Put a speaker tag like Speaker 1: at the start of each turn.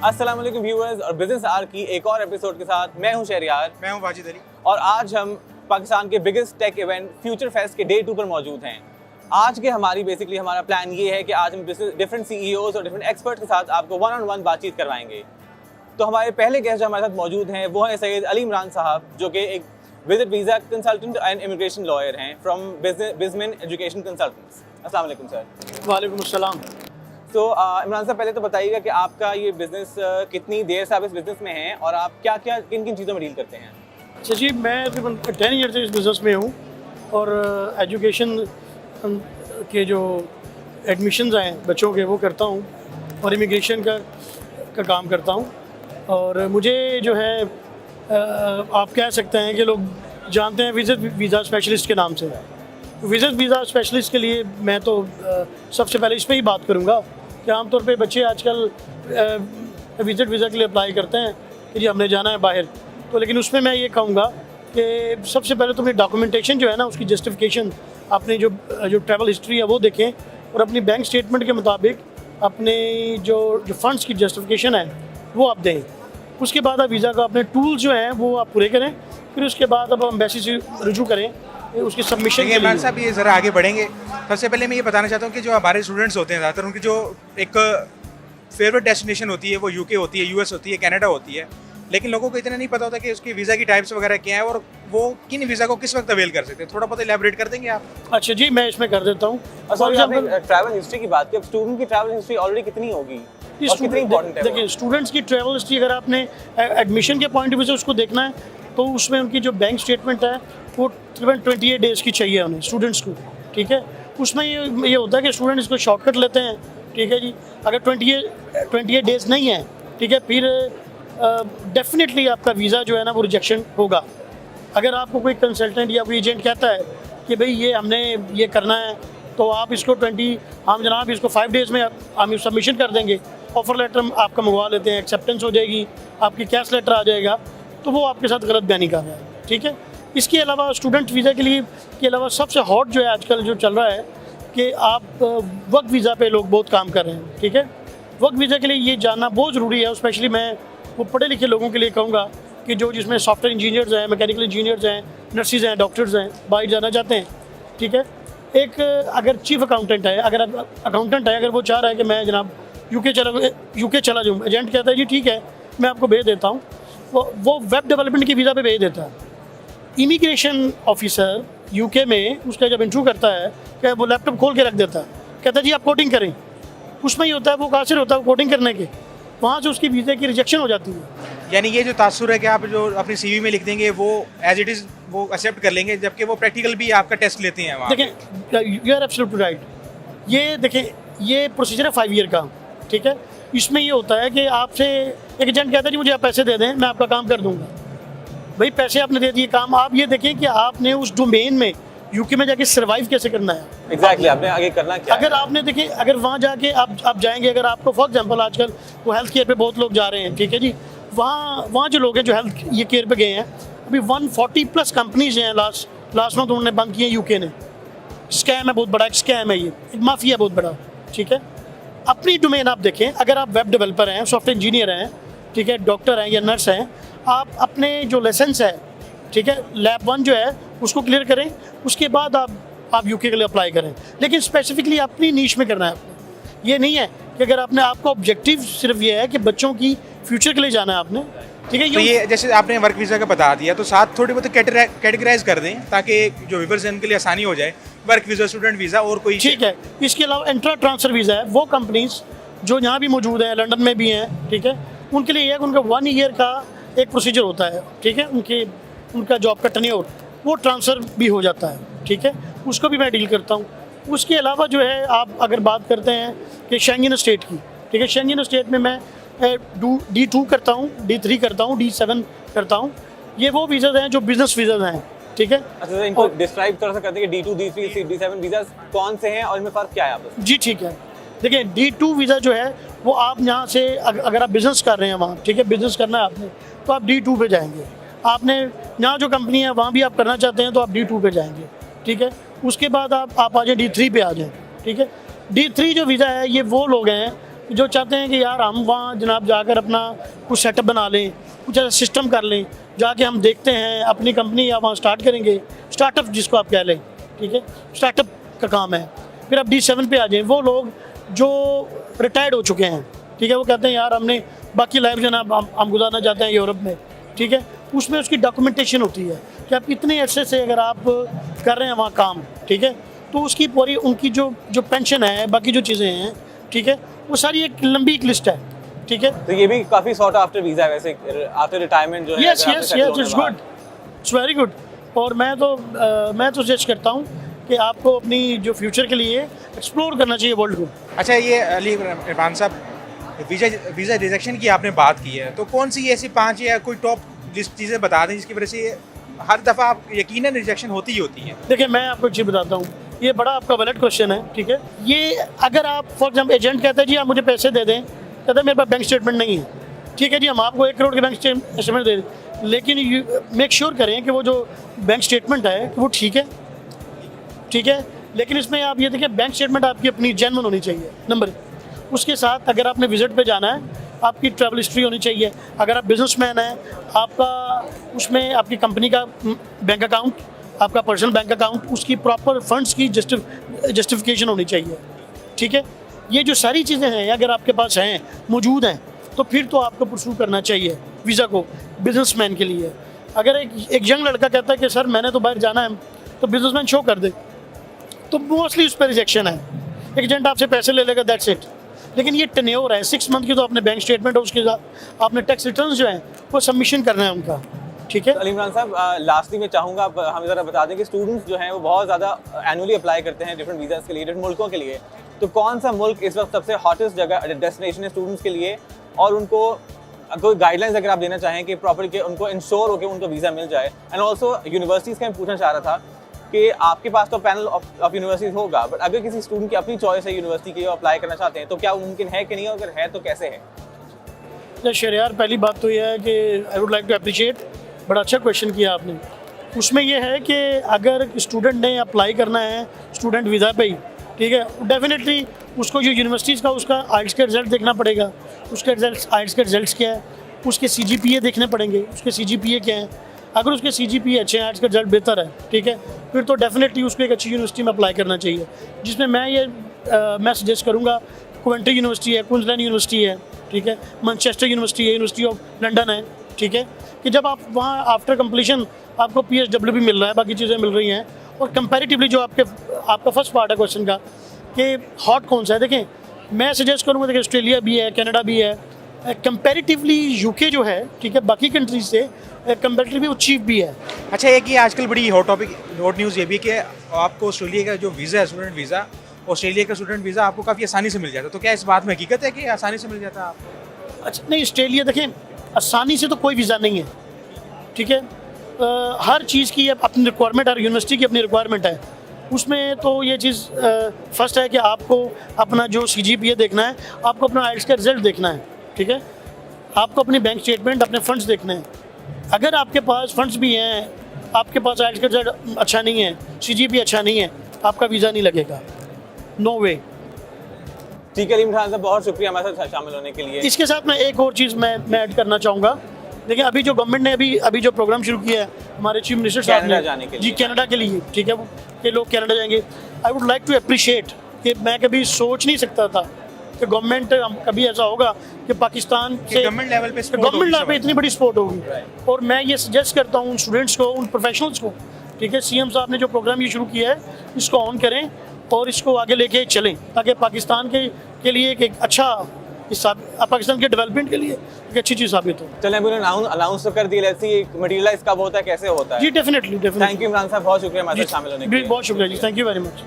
Speaker 1: अस्सलाम वालेकुम व्यूअर्स और बिजनेस आर की एक और एपिसोड के साथ मैं हूं शहरियार।
Speaker 2: मैं हूं वाजिद अली
Speaker 1: और आज हम पाकिस्तान के biggest tech event future fest के डे 2 पर मौजूद हैं। आज के हमारा प्लान ये है कि आज हम डिफरेंट सीईओज और डिफरेंट एक्सपर्ट्स के साथ आपको वन ऑन वन बातचीत करवाएंगे। तो हमारे पहले गेस्ट जो हमारे साथ मौजूद हैं वो हैं सैयद अली इमरान साहब, जो कि एक visit visa consultant and immigration lawyer हैं फ्रॉम बिजमिन एजुकेशन कंसल्टेंट्स। अस्सलाम वालेकुम सर।
Speaker 3: वालेकुम अस्सलाम।
Speaker 1: तो इमरान साहब, पहले तो बताइएगा कि आपका ये बिज़नेस कितनी देर से आप इस बिज़नेस में हैं और आप क्या क्या किन किन चीज़ों में डील करते हैं?
Speaker 3: अच्छा जी, मैं तकरीबन 10 ईयर से इस बिज़नेस में हूँ और एजुकेशन के जो एडमिशन्स हैं बच्चों के वो करता हूँ और इमिग्रेशन का काम करता हूँ। और मुझे जो है आप कह सकते हैं कि लोग जानते हैं विजिट वीज़ा स्पेशलिस्ट के नाम से। विजिट वीज़ा स्पेशलिस्ट के लिए मैं तो सबसे पहले इस पर ही बात करूँगा कि आमतौर पे बच्चे आजकल विजिट वीज़ा के लिए अप्लाई करते हैं कि जी हमने जाना है बाहर। तो लेकिन उसमें मैं ये कहूँगा कि सबसे पहले तो अपनी डॉक्यूमेंटेशन जो है ना, उसकी जस्टिफिकेशन, अपनी जो ट्रैवल हिस्ट्री है वो देखें और अपनी बैंक स्टेटमेंट के मुताबिक अपने जो फंड्स की जस्टिफिकेशन है वो आप दें। उसके बाद आप वीज़ा का अपने टूल्स जो हैं वो आप पूरे करें। फिर उसके बाद अब एम्बेसी से रुजू करें उसकी सबमिशन।
Speaker 2: इमरान साहब, ये ज़रा आगे बढ़ेंगे। सबसे पहले मैं ये बताना चाहता हूँ कि जो हमारे स्टूडेंट्स होते हैं ज़्यादातर उनकी जो एक फेवरेट डेस्टिनेशन होती है वो यूके होती है, यूएस होती है, कनाडा होती है। लेकिन लोगों को इतना नहीं पता होता कि उसकी वीज़ा की टाइप्स वगैरह क्या है और वो किन वीज़ा को किस वक्त अवेल कर सकते हैं। थोड़ा बहुत इलैबोरेट कर देंगे आप?
Speaker 3: अच्छा जी, मैं इसमें कर देता हूँ।
Speaker 1: ट्रैवल हिस्ट्री की बात की, अब स्टूडेंट की ट्रैवल हिस्ट्री ऑलरेडी कितनी होगी और कितनी इंपॉर्टेंट है?
Speaker 3: देखिए, स्टूडेंट्स की ट्रैवल हिस्ट्री अगर आपने एडमिशन के पॉइंट ऑफ व्यू से उसको देखना है तो उसमें उनकी जो बैंक स्टेटमेंट है वो तकरीबन 28 डेज़ की चाहिए उन्हें, स्टूडेंट्स को। ठीक है, उसमें ये होता है कि स्टूडेंट इसको शॉर्टकट लेते हैं। ठीक है जी, अगर 28 डेज़ नहीं है, ठीक है, फिर डेफिनेटली आपका वीज़ा जो है ना वो रिजेक्शन होगा। अगर आपको कोई कंसल्टेंट या कोई एजेंट कहता है कि भाई ये हमने ये करना है तो आप इसको हम जनाब इसको 5 डेज़ में हम सबमिशन कर देंगे, ऑफ़र लेटर आपका मंगवा लेते हैं, एक्सेप्टेंस हो जाएगी, आपकी कैश लेटर आ जाएगा, तो वो आपके साथ गलत बयानी कर रहा है। ठीक है, इसके अलावा स्टूडेंट वीज़ा के अलावा सबसे हॉट जो है आजकल जो चल रहा है कि आप वर्क वीज़ा पे लोग बहुत काम कर रहे हैं। ठीक है, वर्क वीज़ा के लिए ये जानना बहुत ज़रूरी है। स्पेशली मैं वो पढ़े लिखे लोगों के लिए कहूँगा कि जो जिसमें सॉफ्टवेयर इंजीनियर्स हैं, मैकेनिकल इंजीनियर्स हैं, नर्सिस हैं, डॉक्टर्स हैं, बाहर जाना चाहते हैं। ठीक है, एक अगर चीफ अकाउंटेंट है, अगर वो चाह रहा है कि मैं जनाब यूके चला जाऊँ, एजेंट कहता है जी ठीक है मैं आपको भेज देता हूँ, वो वेब डेवलपमेंट की वीज़ा पे भेज देता है। इमिग्रेशन ऑफिसर यूके में उसका जब इंटरव्यू करता है कि वो लैपटॉप खोल के रख देता है, कहता है जी आप कोडिंग करें। उसमें ये होता है वो कासिर होता है कोडिंग करने के, वहाँ से उसकी वीज़े की रिजेक्शन हो जाती है।
Speaker 2: यानी ये जो तासुर है कि आप जो अपनी सीवी में लिख देंगे वो एज इट इज़ वो एक्सेप्ट कर लेंगे, जबकि वो प्रैक्टिकल भी आपका टेस्ट लेते हैं वहाँ।
Speaker 3: देखें, यू आर एब्सोल्युटली राइट। ये देखें, ये प्रोसीजर है 5 ईयर का। ठीक है, इसमें ये होता है कि आपसे एक एजेंट कहता है जी मुझे आप पैसे दे दें, मैं आपका काम कर दूँगा। भाई पैसे आपने दे दिए, काम आप ये देखें कि आपने उस डोमेन में यूके में जाके सर्वाइव कैसे करना है।
Speaker 1: एग्जैक्टली, आपने आगे करना क्या
Speaker 3: अगर आपने देखें, अगर वहाँ जाके आप जाएंगे, अगर आपको फॉर एग्जांपल आजकल वो हेल्थ केयर पे बहुत लोग जा रहे हैं। ठीक है जी, वहाँ जो लोग हैं जो हेल्थ ये केयर पे गए हैं, अभी 140+ कंपनीज हैं लास्ट मंथ उन्होंने बंद किए यूके ने। स्कैम है, बहुत बड़ा एक स्कैम है, ये एक माफिया बहुत बड़ा। ठीक है, अपनी डोमेन आप देखें, अगर आप वेब डेवलपर हैं, सॉफ्टवेयर इंजीनियर हैं, ठीक है, डॉक्टर हैं या नर्स हैं, आप अपने जो लाइसेंस है, ठीक है, लैब 1 जो है उसको क्लियर करें, उसके बाद आप यूके के लिए अप्लाई करें। लेकिन स्पेसिफिकली अपनी नीश में करना है आपने। ये नहीं है कि अगर आपका ऑब्जेक्टिव सिर्फ ये है कि बच्चों की फ्यूचर के लिए जाना है आपने। ठीक है,
Speaker 2: तो ये जैसे आपने वर्क वीज़ा का बता दिया, तो साथ थोड़ी बहुत कैटेगराइज कर दें ताकि जो व्यूअर्स हैं उनके लिए आसानी हो जाए। वर्क वीज़ा, स्टूडेंट वीज़ा और कोई? ठीक
Speaker 3: है, इसके अलावा इंट्रा ट्रांसफ़र वीज़ा है। वो कंपनीज जो यहाँ भी मौजूद हैं, लंदन में भी हैं, ठीक है, उनके लिए उनका 1 ईयर का एक प्रोसीजर होता है। ठीक है, उनका जॉब का टेन्योर वो ट्रांसफ़र भी हो जाता है। ठीक है, उसको भी मैं डील करता हूँ। उसके अलावा जो है आप अगर बात करते हैं कि शेंगन स्टेट की, ठीक है, शेंगन स्टेट में मैं D2 करता हूँ, D3 करता हूँ, D7 करता हूँ। ये वो वीज़ाज़ हैं जो बिजनेस वीज़ाज़ हैं। ठीक है,
Speaker 1: अच्छा, इनको डिस्क्राइब कर सकते हैं कि D2, D3, D7 वीज़ा कौन से हैं और इनमें फ़र्क क्या है आपस में?
Speaker 3: जी ठीक है, देखिए D2 वीज़ा जो है वो आप यहाँ से अगर आप बिज़नेस कर रहे हैं वहाँ, ठीक है, बिज़नेस करना है आपने तो आप D2 पे जाएंगे। आपने यहाँ जो कंपनी है वहाँ भी आप करना चाहते हैं तो आप D2 पे जाएंगे। ठीक है, उसके बाद आप आ जाए D3 पे आ जाएँ। ठीक है, D3 जो वीज़ा है ये वो लोग हैं जो चाहते हैं कि यार हम वहाँ जनाब जाकर अपना कुछ सेटअप बना लें, कुछ ऐसा सिस्टम कर लें, जाके हम देखते हैं अपनी कंपनी या वहाँ स्टार्ट करेंगे, स्टार्टअप जिसको आप कह लें, ठीक है, स्टार्टअप का काम है। फिर अब D7 पे आ जाएं, वो लोग जो रिटायर्ड हो चुके हैं, ठीक है, वो कहते हैं यार हमने बाकी लाइफ जनाब हम गुजारना चाहते हैं यूरोप में, ठीक है, उसमें उसकी डॉक्यूमेंटेशन होती है कि आप इतने अरसे से अगर आप कर रहे हैं वहाँ काम, ठीक है, तो उसकी पूरी उनकी जो पेंशन है, बाकी जो चीज़ें हैं, ठीक है, वो सारी एक लंबी एक लिस्ट है, ठीक है।
Speaker 1: तो ये भी काफ़ी सॉर्ट आफ्टर वीज़ा है वैसे, आफ्टर रिटायरमेंट जो है।
Speaker 3: Yes yes yes, it's good, it's very good. और मैं तो सजेस्ट करता हूँ कि आपको अपनी जो फ्यूचर के लिए एक्सप्लोर करना चाहिए वर्ल्ड को।
Speaker 2: अच्छा, ये अली इरफान साहब, वीज़ा रिजेक्शन की आपने बात की है, तो कौन सी ऐसी 5 या कोई टॉप लिस्ट चीज़ें बता दें जिसकी वजह से हर दफ़ा आप यकीनन रिजेक्शन होती ही होती है?
Speaker 3: देखिए, मैं आपको एक चीज़ बताता हूँ, ये बड़ा आपका वैलिड क्वेश्चन है, ठीक है। ये अगर आप फॉर एग्जाम्पल एजेंट कहते हैं जी आप मुझे पैसे दे दें, कहते हैं मेरे पास बैंक स्टेटमेंट नहीं है, ठीक है जी, हम आपको 1 करोड़ के बैंक स्टेटमेंट दे दें, लेकिन मेक श्योर करें कि वो जो बैंक स्टेटमेंट है वो ठीक है, ठीक है। लेकिन इसमें आप ये देखिए, बैंक स्टेटमेंट आपकी अपनी जेन्युइन होनी चाहिए, नंबर 1। उसके साथ अगर आपने विजिट पे जाना है, आपकी ट्रैवल हिस्ट्री होनी चाहिए। अगर आप बिजनेसमैन हैं, आपका उसमें आपकी कंपनी का बैंक अकाउंट, आपका पर्सनल बैंक अकाउंट, उसकी प्रॉपर फंड्स की जस्टिफिकेशन होनी चाहिए, ठीक है। ये जो सारी चीज़ें हैं अगर आपके पास हैं, मौजूद हैं, तो फिर तो आपको परस्यू करना चाहिए वीज़ा को बिजनेसमैन के लिए। अगर एक यंग लड़का कहता है कि सर मैंने तो बाहर जाना है, तो बिजनेसमैन शो कर दे, तो मोस्टली उस पर रिजेक्शन है। एजेंट आपसे पैसे ले लेगा, दैट्स इट। लेकिन ये टेन्योर है 6 मंथ की, तो अपने बैंक स्टेटमेंट और उसके साथ आपने टैक्स रिटर्न्स जो हैं वो सबमिशन करना है उनका, ठीक है।
Speaker 1: अली इमरान साहब, लास्टली मैं चाहूँगा आप हमें ज़रा बता दें कि स्टूडेंट्स जो हैं वो बहुत ज़्यादा एनुअली अप्लाई करते हैं डिफरेंट वीज़ाज़ के लिए, डिफरेंट मुल्कों के लिए, तो कौन सा मुल्क इस वक्त सबसे हॉटेस्ट जगह डेस्टिनेशन है स्टूडेंट्स के लिए, और उनको कोई गाइडलाइंस अगर आप देना चाहें कि प्रॉपर के उनको इंश्योर हो के उनको वीज़ा मिल जाए। एंड ऑल्सो यूनिवर्सिटीज़ का मैं पूछना चाह रहा था कि आपके पास तो पैनल ऑफ यूनिवर्सिटीज़ होगा, बट अगर किसी स्टूडेंट की अपनी चॉइस है यूनिवर्सिटी की, वो अप्लाई करना चाहते हैं, तो क्या मुमकिन है कि नहीं, अगर है तो कैसे है?
Speaker 3: शरियार, पहली बात तो यह है कि I would like to appreciate, बड़ा अच्छा क्वेश्चन किया आपने। उसमें यह है कि अगर स्टूडेंट ने अप्लाई करना है स्टूडेंट वीज़ा पे ही, ठीक है, डेफिनेटली उसको जो यूनिवर्सिटीज़ का उसका आइल्स का रिज़ल्ट देखना पड़ेगा, उसके रिजल्ट आइल्स के रिजल्ट्स क्या है, उसके CGPA देखने पड़ेंगे, उसके CGPA क्या है। अगर उसके CGPA अच्छे हैं, आइल्स का रिजल्ट बेहतर है, ठीक है, फिर तो डेफिनेटली उसको एक अच्छी यूनिवर्सिटी में अप्लाई करना चाहिए, जिसमें मैं सजेस्ट करूँगा कोवेंट्री यूनिवर्सिटी है, क्वींसलैंड यूनिवर्सिटी है, ठीक है, मैनचेस्टर यूनिवर्सिटी है, यूनिवर्सिटी ऑफ लंदन है, ठीक है, कि जब आप वहाँ आफ्टर कंप्लीशन आपको PSW भी मिल रहा है, बाकी चीज़ें मिल रही हैं, और कंपैरेटिवली जो आपका फर्स्ट पार्ट है क्वेश्चन का कि हॉट कौन सा है, देखें मैं सजेस्ट करूँगा, देखिए ऑस्ट्रेलिया भी है, कनाडा भी है, कंपैरेटिवली UK जो है, ठीक है, बाकी कंट्रीज से कंपैरेटिवली वो चीप भी है।
Speaker 2: अच्छा, एक ये आजकल बड़ी हॉट न्यूज़ ये भी कि आपको ऑस्ट्रेलिया का जो वीज़ा है, स्टूडेंट वीज़ा, ऑस्ट्रेलिया का स्टूडेंट वीज़ा आपको काफ़ी आसानी से मिल जाता है, तो क्या इस बात में हकीकत है कि आसानी से मिल जाता है आपको?
Speaker 3: अच्छा, नहीं, ऑस्ट्रेलिया देखें आसानी से तो कोई वीज़ा नहीं है, ठीक है, हर चीज़ की अपनी रिक्वायरमेंट, हर यूनिवर्सिटी की अपनी रिक्वायरमेंट है। उसमें तो ये चीज़ फर्स्ट है कि आपको अपना जो CGPA देखना है, आपको अपना आइल्स का रिजल्ट देखना है, ठीक है, आपको अपनी बैंक स्टेटमेंट, अपने फंड्स देखने हैं। अगर आपके पास फंड्स भी हैं, आपके पास आइल्स का रिजल्ट अच्छा नहीं है, CGPA अच्छा नहीं है, आपका वीज़ा नहीं लगेगा, नो वे।
Speaker 1: ठीक है अली इमरान साहब, बहुत शुक्रिया हमारे साथ शामिल होने के लिए।
Speaker 3: इसके साथ मैं एक और चीज़ मैं ऐड करना चाहूँगा। देखिए, अभी जो गवर्नमेंट ने अभी जो प्रोग्राम शुरू किया है हमारे चीफ मिनिस्टर साहब ने
Speaker 1: जाने के लिए,
Speaker 3: जी कनाडा के लिए, ठीक है, कि लोग कनाडा जाएंगे। I would like to appreciate कि मैं कभी सोच नहीं सकता था कि गवर्नमेंट कभी ऐसा होगा कि पाकिस्तान से
Speaker 2: गवर्नमेंट लेवल
Speaker 3: पे इतनी बड़ी सपोर्ट होगी। और मैं ये सजेस्ट करता हूँ उन स्टूडेंट्स को, उन प्रोफेशनल्स को, ठीक है, CM साहब ने जो प्रोग्राम ये शुरू किया है, इसको ऑन करें और इसको आगे लेके चलें, ताकि पाकिस्तान के लिए एक अच्छा पाकिस्तान के डेवलपमेंट के लिए एक अच्छी चीज़ साबित हो।
Speaker 1: चलें, अभी उन्होंने अनाउंस तो कर दिया, लेट्स सी मटेरियलाइज कब होता है, कैसे होता है।
Speaker 3: जी डेफिनेटली।
Speaker 1: थैंक यू इमरान साहब, बहुत शुक्रिया हमारे साथ शामिल होने के लिए।
Speaker 3: बहुत शुक्रिया जी, थैंक यू वेरी मच।